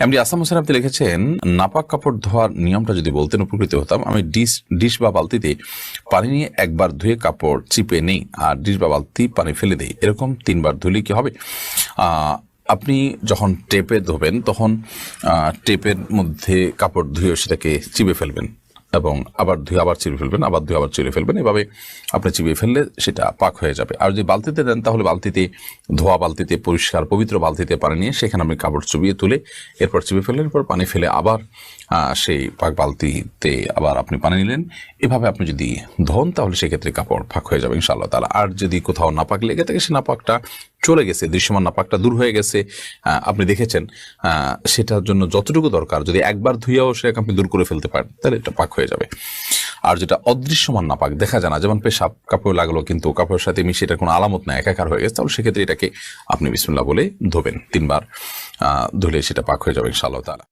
MD Assam Hossain আপনি লিখেছেন, নাপাক কাপড় ধোয়ার নিয়মটা যদি বলতেন উপকৃত হতাম। আমি ডিশ বা বালতিতে পানি নিয়ে একবার ধুয়ে কাপড় চিপে নেই, আর ডিশ বা বালতি পানি ফেলে দেই, এরকম 3 বার ধুলে কি হবে? আপনি যখন টেপে ধোবেন তখন টেপের মধ্যে কাপড় ধুয়ে সেটাকে চিপে ফেলবেন এবং আবার ধুয়ে আবার চিপে ফেলবেন, আবার ধুয়ে আবার চিপে ফেলবেন। এভাবে আপনি চিবিয়ে ফেললে সেটা পাক হয়ে যাবে। আর যদি বালতিতে দেন তাহলে বালতিতে, ধোয়া বালতিতে, পরিষ্কার পবিত্র বালতিতে পানি নিয়ে সেখানে আপনি কাপড় চুবিয়ে তুলে এরপর চিপে ফেললেন, এরপর পানি ফেলে আবার সেই পাক বালতিতে আবার আপনি পানি নিলেন। এভাবে আপনি যদি ধোন তাহলে সেক্ষেত্রে কাপড় ফাঁক হয়ে যাবে ইনশাআল্লাহ তাআলা। আর যদি কোথাও নাপাক লেগে থাকে, সে নাপাকটা চলে গেছে, দৃশ্যমান নাপাকটা দূর হয়ে গেছে, আপনি দেখেছেন, সেটার জন্য যতটুকু দরকার যদি একবার ধুয়েও সেটাকে আপনি দূর করে ফেলতে পারেন তাহলে এটা পাক হয়ে যাবে। আর যেটা অদৃশ্যমান নাপাক, দেখা যায় না, যেমন পেশাব কাপড় লাগলো কিন্তু কাপড়ের সাথে মিশে এটার কোনো আলামত নাই, একাকার হয়ে গেছে, তাহলে সেক্ষেত্রে এটাকে আপনি বিসমিল্লাহ বলে ধোবেন 3 বার, ধুলে সেটা পাক হয়ে যাবে ইনশাআল্লাহ তাআলা।